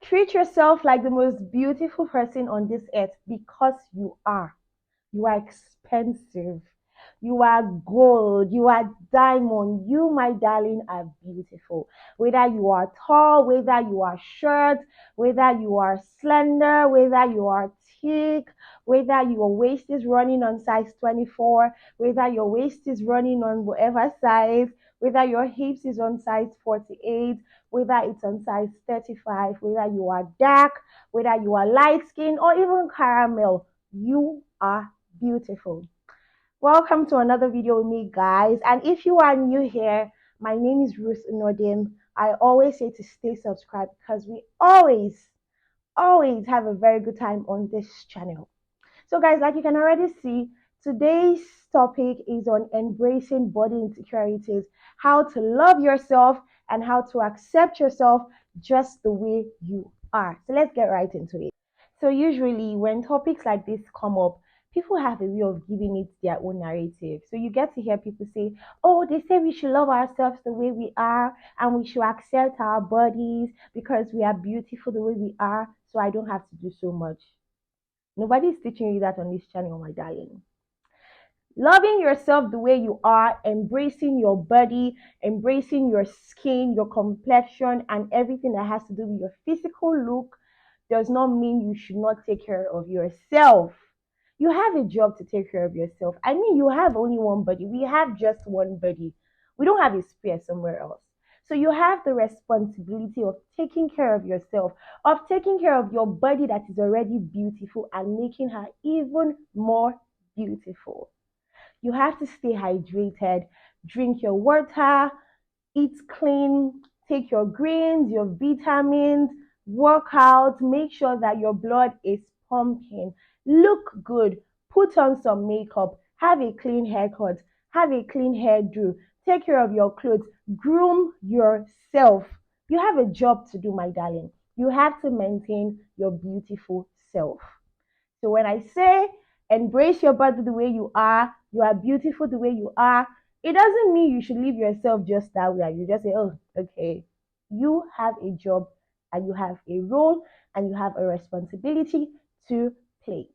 Treat yourself like the most beautiful person on this earth because you are. You are expensive. You are gold. You are diamond. You, my darling, are beautiful. Whether you are tall, whether you are short, whether you are slender, whether you are thick, whether your waist is running on size 24, whether your waist is running on whatever size, whether your hips is on size 48, whether it's on size 35, whether you are dark, whether you are light skinned or even caramel, you are beautiful. Welcome to another video with me, guys. And if you are new here, my name is Ruth Nodim. I always say to stay subscribed because we always have a very good time on this channel. So, guys, like you can already see, today's topic is on embracing body insecurities, how to love yourself and how to accept yourself just the way you are. So, let's get right into it. So, usually, when topics like this come up, people have a way of giving it their own narrative. So, you get to hear people say, oh, they say we should love ourselves the way we are and we should accept our bodies because we are beautiful the way we are. So, I don't have to do so much. Nobody's teaching you that on this channel, my darling. Loving yourself the way you are, embracing your body, embracing your skin, your complexion, and everything that has to do with your physical look does not mean you should not take care of yourself. You have a job to take care of yourself. I mean, you have only one body. We have just one body. We don't have a spare somewhere else. So you have the responsibility of taking care of yourself, of taking care of your body that is already beautiful and making her even more beautiful. You have to stay hydrated, drink your water, eat clean, take your greens, your vitamins, work out, make sure that your blood is pumping, look good, put on some makeup, have a clean haircut, have a clean hairdo, take care of your clothes, groom yourself. You have a job to do, my darling. You have to maintain your beautiful self. So when I say embrace your body the way you are beautiful the way you are, it doesn't mean you should leave yourself just that way. You just say, oh, okay. You have a job and you have a role and you have a responsibility to play.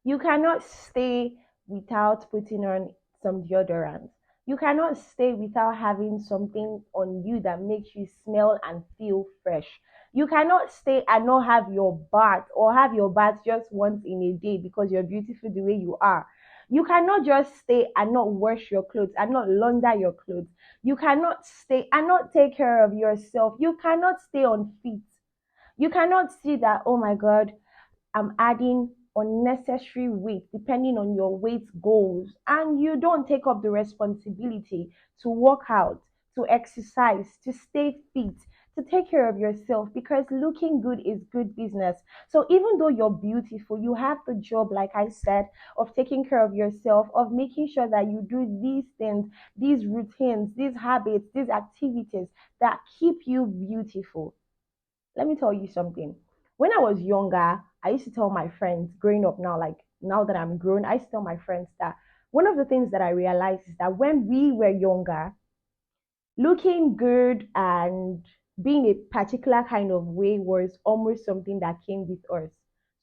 You cannot stay without putting on some deodorant. You cannot stay without having something on you that makes you smell and feel fresh. You cannot stay and not have your bath or have your bath just once in a day because you're beautiful the way you are. You cannot just stay and not wash your clothes and not launder your clothes. You cannot stay and not take care of yourself. You cannot stay unfit. You cannot see that, oh my God, I'm adding unnecessary weight depending on your weight goals, and you don't take up the responsibility to work out, to exercise, to stay fit, to take care of yourself because looking good is good business. So even though you're beautiful, you have the job, like I said, of taking care of yourself, of making sure that you do these things, these routines, these habits, these activities that keep you beautiful. Let me tell you something. When I was younger, I used to tell my friends growing up now, like now that I'm grown, I used to tell my friends that one of the things that I realized is that when we were younger, looking good and being a particular kind of way was almost something that came with us.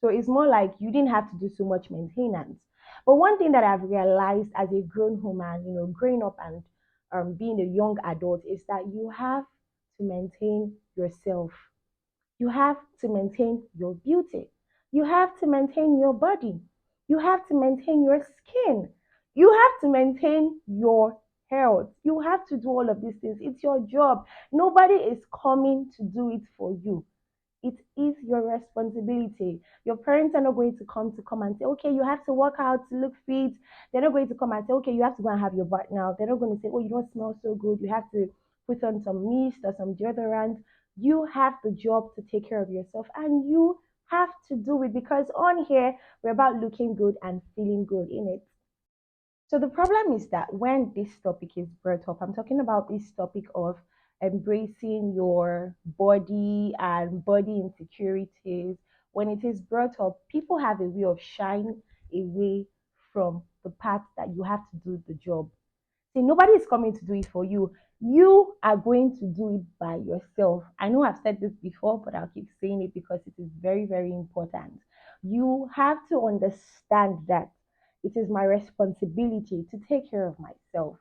So it's more like you didn't have to do so much maintenance. But one thing that I've realized as a grown woman, growing up and being a young adult, is that you have to maintain yourself. You have to maintain your beauty. You have to maintain your body. You have to maintain your skin. You have to maintain your health. You have to do all of these things. It's your job. Nobody is coming to do it for you. It is your responsibility. Your parents are not going to come and say, okay, you have to work out to look fit. They're not going to come and say, okay, you have to go and have your bath now. They're not going to say, oh, you don't smell so good. You have to put on some mist or some deodorant. You have the job to take care of yourself and you have to do it because on here, we're about looking good and feeling good in it. So the problem is that when this topic is brought up, I'm talking about this topic of embracing your body and body insecurities. When it is brought up, people have a way of shying away from the part that you have to do the job. See, nobody is coming to do it for you. You are going to do it by yourself. I know I've said this before, but I'll keep saying it because it is very, very important. You have to understand that it is my responsibility to take care of myself.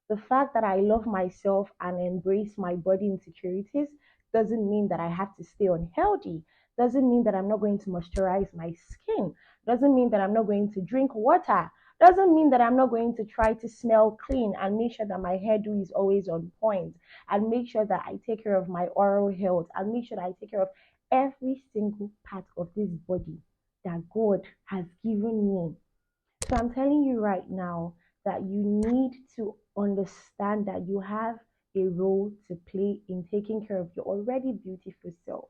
The fact that I love myself and embrace my body insecurities doesn't mean that I have to stay unhealthy. Doesn't mean that I'm not going to moisturize my skin. Doesn't mean that I'm not going to drink water. Doesn't mean that I'm not going to try to smell clean and make sure that my hairdo is always on point and make sure that I take care of my oral health and make sure that I take care of every single part of this body that God has given me. So I'm telling you right now that you need to understand that you have a role to play in taking care of your already beautiful self.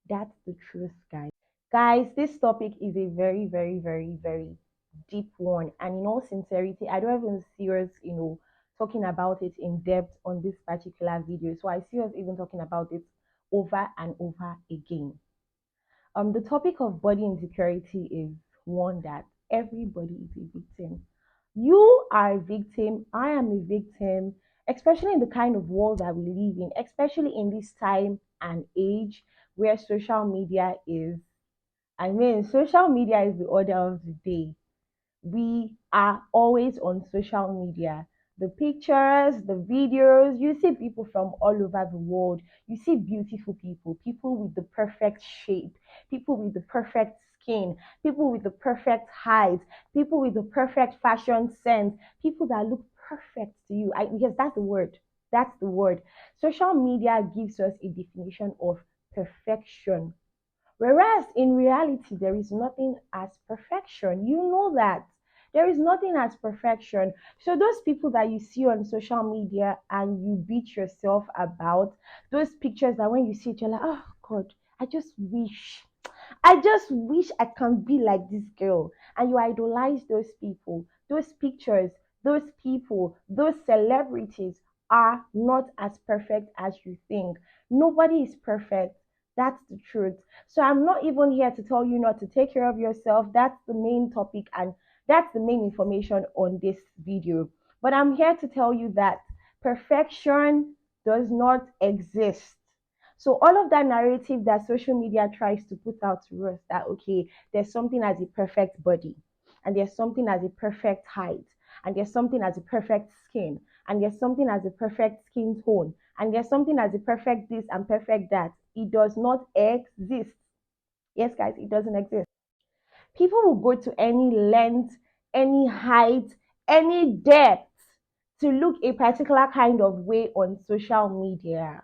That's the truth, guys. Guys, this topic is a very, very, very, very deep one. And in all sincerity, I don't even see us, talking about it in depth on this particular video. So I see us even talking about it over and over again. The topic of body insecurity is one that everybody is a victim. You are a victim, I am a victim, especially in the kind of world that we live in, especially in this time and age where social media is. I mean, social media is the order of the day. We are always on social media. The pictures, the videos, you see people from all over the world. You see beautiful people, people with the perfect shape, people with the perfect skin, people with the perfect height, people with the perfect fashion sense, people that look perfect to you. Yes, that's the word. That's the word. Social media gives us a definition of perfection. Whereas in reality, there is nothing as perfection. You know that. There is nothing as perfection. So, those people that you see on social media and you beat yourself about, those pictures that when you see it, you're like, oh God, I just wish. I just wish I can be like this girl. And you idolize those people, those pictures, those people, those celebrities are not as perfect as you think. Nobody is perfect. That's the truth. So I'm not even here to tell you not to take care of yourself. That's the main topic and that's the main information on this video. But I'm here to tell you that perfection does not exist. So all of that narrative that social media tries to put out to us that okay, there's something as a perfect body, and there's something as a perfect height, and there's something as a perfect skin, and there's something as a perfect skin tone, and there's something as a perfect this and perfect that. It does not exist. Yes, guys, it doesn't exist. People will go to any length, any height, any depth to look a particular kind of way on social media.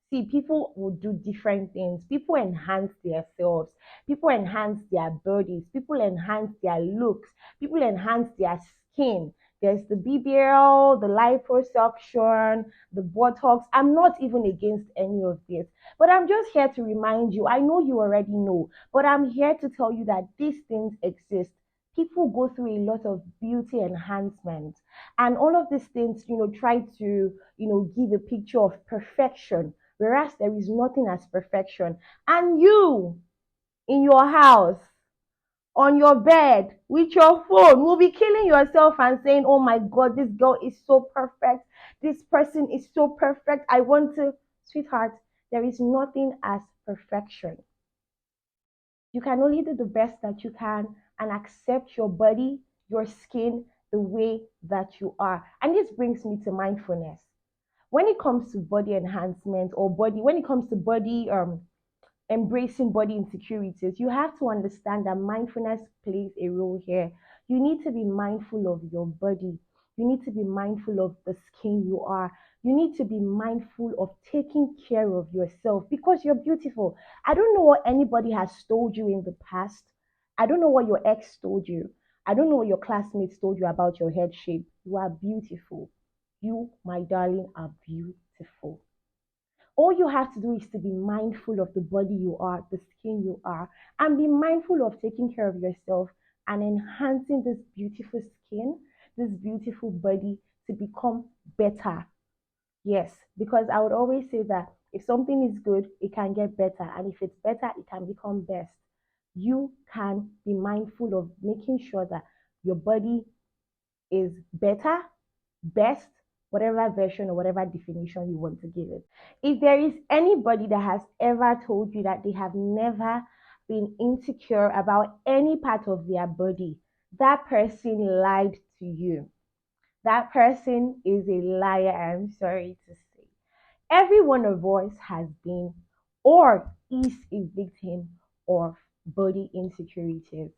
See, people will do different things. People enhance themselves. People enhance their bodies. People enhance their looks. People enhance their skin. There's the BBL, the liposuction, the Botox. I'm not even against any of this. But I'm just here to remind you. I know you already know, but I'm here to tell you that these things exist. People go through a lot of beauty enhancement, and all of these things, try to, give a picture of perfection, whereas there is nothing as perfection. And you in your house, on your bed, with your phone, will be killing yourself and saying, oh my God, this girl is so perfect. This person is so perfect. I want to, sweetheart, there is nothing as perfection. You can only do the best that you can and accept your body, your skin, the way that you are. And this brings me to mindfulness. When it comes to body enhancement or body, when it comes to body embracing body insecurities, you have to understand that mindfulness plays a role here. You need to be mindful of your body. You need to be mindful of the skin you are. You need to be mindful of taking care of yourself because you're beautiful. I don't know what anybody has told you in the past. I don't know what your ex told you. I don't know what your classmates told you about your head shape. You are beautiful. You, my darling, are beautiful. All you have to do is to be mindful of the body you are, the skin you are, and be mindful of taking care of yourself and enhancing this beautiful skin, this beautiful body to become better. Yes, because I would always say that if something is good, it can get better, and if it's better, it can become best. You can be mindful of making sure that your body is better, best, whatever version or whatever definition you want to give it. If there is anybody that has ever told you that they have never been insecure about any part of their body, that person lied to you. That person is a liar, I'm sorry to say. Every one of us has been or is a victim of body insecurities.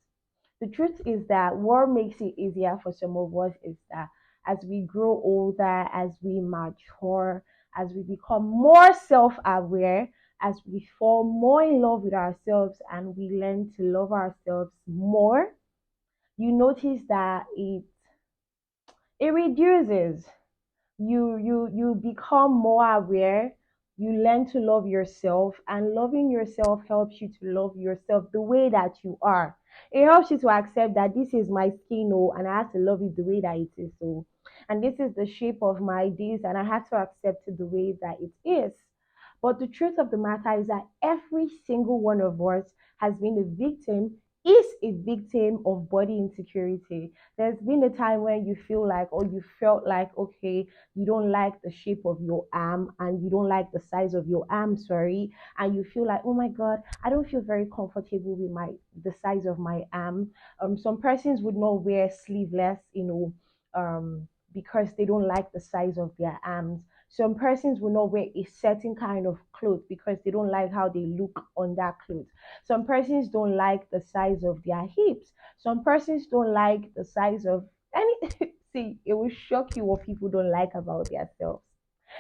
The truth is that what makes it easier for some of us is that as we grow older, as we mature, as we become more self aware, as we fall more in love with ourselves and we learn to love ourselves more, you notice that it reduces. You become more aware. You learn to love yourself, and loving yourself helps you to love yourself the way that you are. It helps you to accept that this is my skin, oh, and I have to love it the way that it is, so, and this is the shape of my this, and I have to accept it the way that it is. But the truth of the matter is that every single one of us has been a victim, is a victim of body insecurity. There's been a time when you feel like, or you felt like, okay, you don't like the shape of your arm and you don't like the size of your arm, sorry, and you feel like, oh my god, I don't feel very comfortable with my the size of my arm. Some persons would not wear sleeveless, because they don't like the size of their arms. Some persons will not wear a certain kind of clothes because they don't like how they look on that clothes. Some persons don't like the size of their hips. Some persons don't like the size of any. See, it will shock you what people don't like about themselves.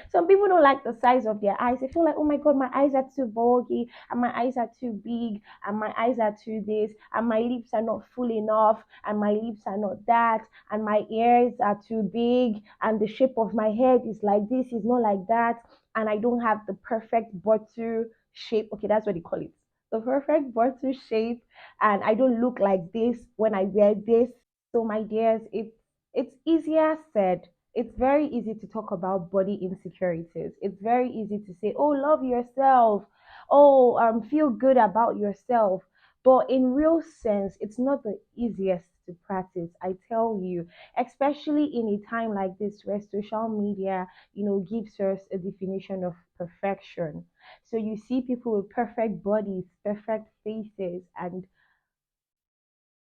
Some people don't like the size of their eyes. They feel like, oh my god, my eyes are too bulgy, and my eyes are too big, and my eyes are too this, and my lips are not full enough, and my lips are not that, and my ears are too big, and the shape of my head is like this, is not like that, and I don't have the perfect bottle shape. Okay, that's what they call it. The perfect bottle shape, and I don't look like this when I wear this. So, my dears, it's easier said. It's very easy to talk about body insecurities. It's very easy to say, oh, love yourself. Oh, feel good about yourself. But in real sense, it's not the easiest to practice. I tell you, especially in a time like this where social media, gives us a definition of perfection. So you see people with perfect bodies, perfect faces, and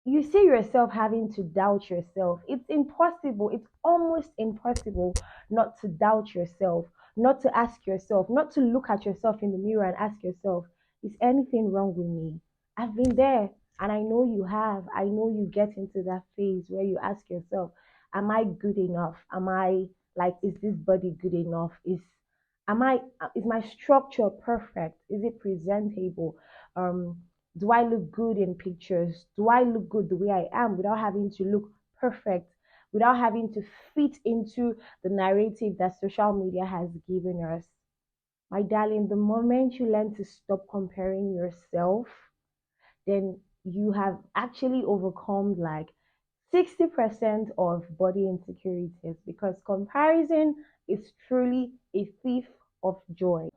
you see yourself having to doubt yourself. It's impossible. It's almost impossible not to doubt yourself, not to ask yourself, not to look at yourself in the mirror and ask yourself, is anything wrong with me? I've been there and I know you have. I know you get into that phase where you ask yourself, am I good enough? Am I like, is this body good enough? Is my structure perfect? Is it presentable? Do I look good in pictures? Do I look good the way I am without having to look perfect, without having to fit into the narrative that social media has given us? My darling, the moment you learn to stop comparing yourself, then you have actually overcome like 60% of body insecurities, because comparison is truly a thief of joy.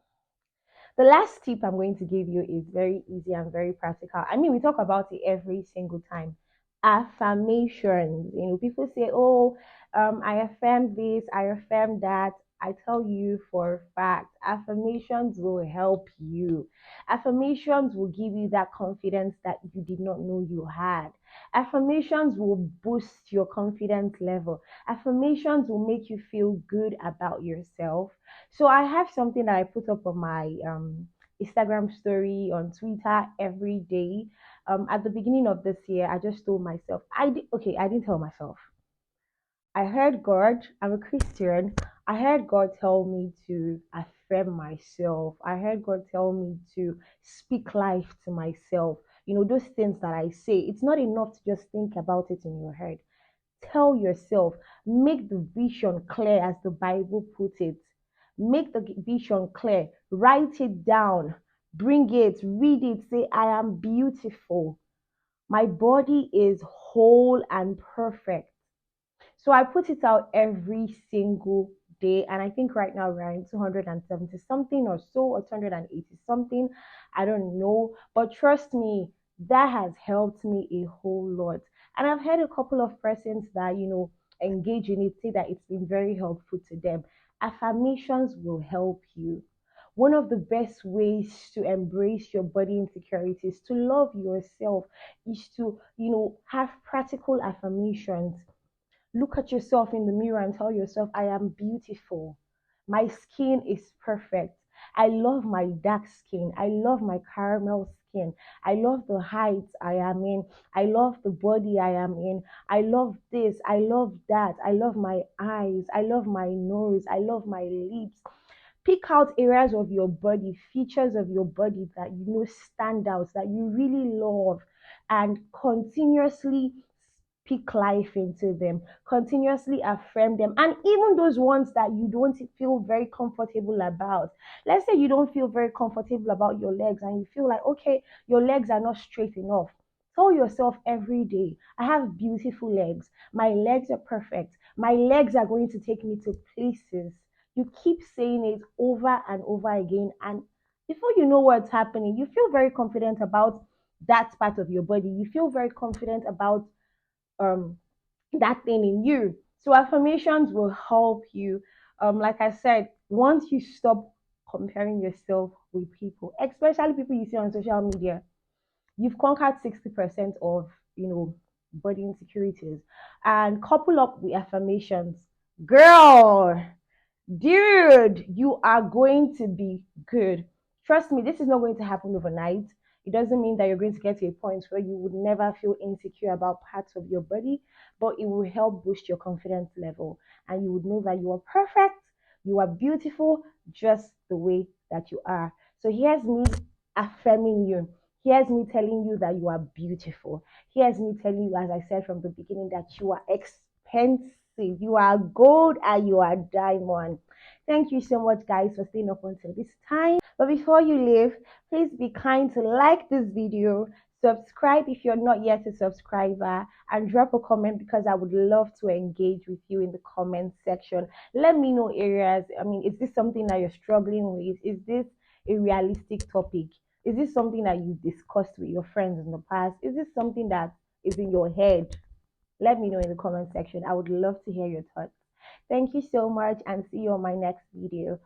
The last tip I'm going to give you is very easy and very practical. I mean, we talk about it every single time. Affirmations. People say, oh, I affirm this, I affirm that. I tell you for a fact, affirmations will help you. Affirmations will give you that confidence that you did not know you had. Affirmations will boost your confidence level. Affirmations will make you feel good about yourself. So I have something that I put up on my Instagram story, on Twitter every day. At the beginning of this year, I just told myself, okay, I didn't tell myself. I heard God, I'm a Christian. I heard God tell me to affirm myself. I heard God tell me to speak life to myself. Those things that I say, it's not enough to just think about it in your head. Tell yourself, make the vision clear as the Bible puts it. Make the vision clear, write it down, bring it, read it, say, I am beautiful. My body is whole and perfect. So I put it out every single day. And I think right now we're in 270 something or so, or 280 something. I don't know. But trust me, that has helped me a whole lot. And I've had a couple of persons that, engage in it, say that it's been very helpful to them. Affirmations will help you. One of the best ways to embrace your body insecurities, to love yourself, is to, have practical affirmations. Look at yourself in the mirror and tell yourself, I am beautiful. My skin is perfect. I love my dark skin. I love my caramel skin. I love the height I am in. I love the body I am in. I love this. I love that. I love my eyes. I love my nose. I love my lips. Pick out areas of your body, features of your body that you know stand out, that you really love, and continuously speak life into them, continuously affirm them. And even those ones that you don't feel very comfortable about. Let's say you don't feel very comfortable about your legs and you feel like, okay, your legs are not straight enough. Tell yourself every day, I have beautiful legs. My legs are perfect. My legs are going to take me to places. You keep saying it over and over again, and before you know what's happening, you feel very confident about that part of your body. You feel very confident about um that thing in you. So affirmations will help you. Like I said, once you stop comparing yourself with people, especially people you see on social media, you've conquered 60% of body insecurities. And couple up with affirmations. Girl, dude, you are going to be good. Trust me, this is not going to happen overnight. It doesn't mean that you're going to get to a point where you would never feel insecure about parts of your body, but it will help boost your confidence level. And you would know that you are perfect, you are beautiful, just the way that you are. So here's me affirming you. Here's me telling you that you are beautiful. Here's me telling you, as I said from the beginning, that you are expensive. You are gold and you are diamond. Thank you so much, guys, for staying up until this time. But before you leave, please be kind to like this video, subscribe if you're not yet a subscriber, and drop a comment because I would love to engage with you in the comment section. Let me know areas. I mean, is this something that you're struggling with? Is this a realistic topic? Is this something that you've discussed with your friends in the past? Is this something that is in your head? Let me know in the comment section. I would love to hear your thoughts. Thank you so much and see you on my next video.